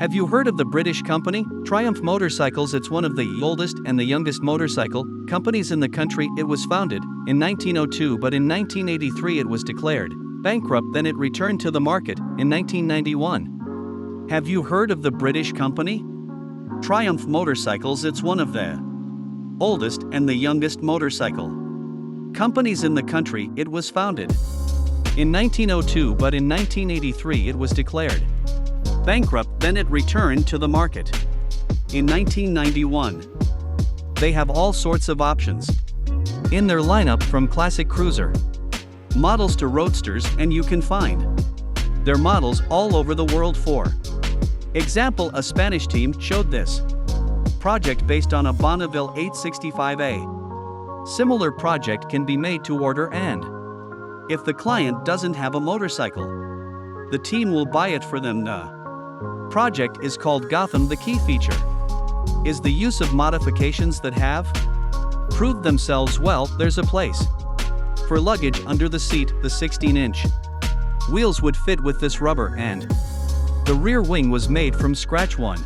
Have you heard of the British company, Triumph Motorcycles? It's one of the oldest and the youngest motorcycle companies in the country. It was founded in 1902, but in 1983 it was declared bankrupt, then it returned to the market in 1991. Have you heard of the British company? Triumph Motorcycles. It's one of the oldest and the youngest motorcycle companies in the country. It was founded in 1902, but in 1983 it was declared bankrupt, then it returned to the market in 1991. They have all sorts of options in their lineup, from classic cruiser models to roadsters, and you can find their models all over the world. For example, a Spanish team showed this project based on a Bonneville 865A. Similar project can be made to order, and if the client doesn't have a motorcycle, the team will buy it for them. The project is called Gotham. The key feature is the use of modifications that have proved themselves well. There's a place for luggage under the seat. The 16-inch wheels would fit with this rubber, and the rear wing was made from scratch. One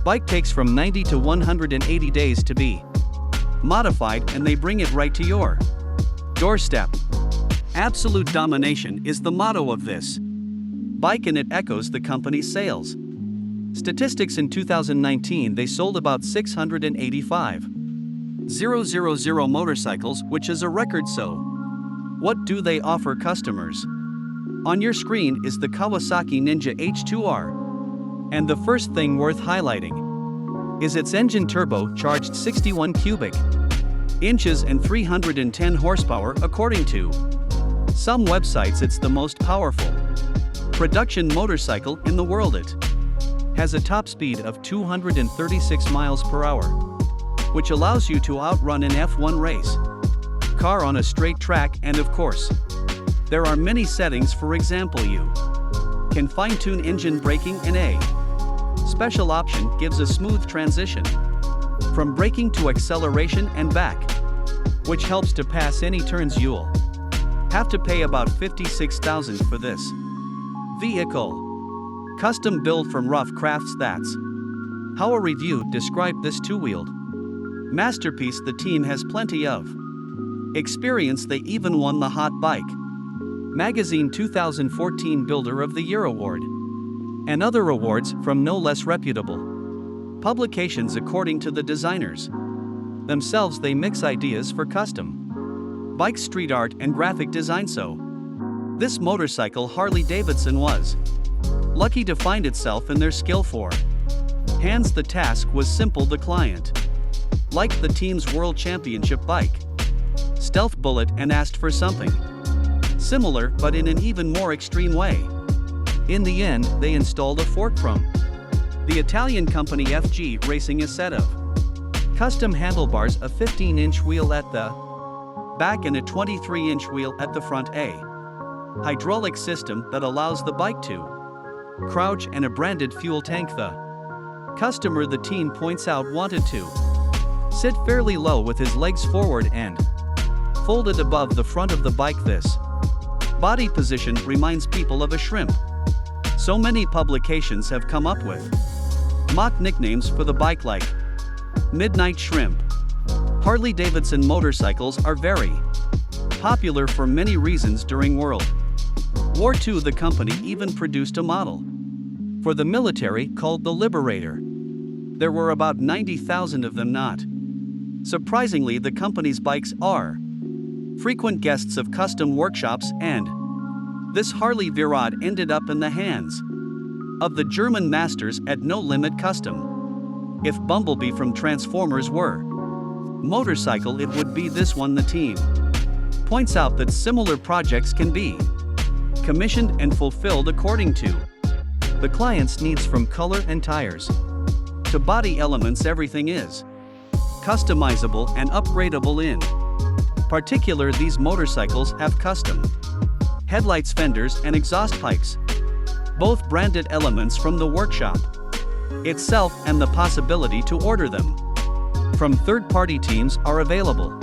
bike takes from 90 to 180 days to be modified, and they bring it right to your doorstep. Absolute domination is the motto of this bike, and it echoes the company's sales statistics. In 2019 they sold about 685,000 motorcycles, which is a record. So what do they offer customers? On your screen is the Kawasaki Ninja H2R, and the first thing worth highlighting is its engine, turbo-charged 61 cubic inches and 310 horsepower. According to some websites, it's the most powerful production motorcycle in the world. It has a top speed of 236 miles per hour, which allows you to outrun an F1 race car on a straight track. And of course, there are many settings. For example, you can fine-tune engine braking, and a special option gives a smooth transition from braking to acceleration and back, which helps to pass any turns. You'll have to pay about $56,000 for this vehicle. Custom built from rough crafts. That's how a review described this two-wheeled masterpiece. The team has plenty of experience. They even won the Hot Bike Magazine 2014 Builder of the Year award and other awards from no less reputable publications. According to the designers themselves, they mix ideas for custom bike, street art, and graphic design. So this motorcycle, Harley-Davidson, was lucky to find itself in their skill for hands. The task was simple. The client liked the team's world championship bike, Stealth Bullet, and asked for something similar, but in an even more extreme way. In the end, they installed a fork from the Italian company FG Racing, a set of custom handlebars, a 15-inch wheel at the back and a 23-inch wheel at the front, a hydraulic system that allows the bike to crouch, and a branded fuel tank. The customer, the team points out, wanted to sit fairly low with his legs forward and folded above the front of the bike. This body position reminds people of a shrimp. So many publications have come up with mock nicknames for the bike, like Midnight Shrimp. Harley-Davidson motorcycles are very popular for many reasons. During World War II, the company even produced a model for the military called the Liberator. There were about 90,000 of them. Not surprisingly, the company's bikes are frequent guests of custom workshops, and this Harley Virad ended up in the hands of the German masters at No Limit Custom. If Bumblebee from Transformers were motorcycle, it would be this one. The team points out that similar projects can be commissioned and fulfilled according to the client's needs, from color and tires to body elements. Everything is customizable and upgradable. In particular, these motorcycles have custom headlights, fenders, and exhaust pipes, both branded elements from the workshop itself, and the possibility to order them from third-party teams are available.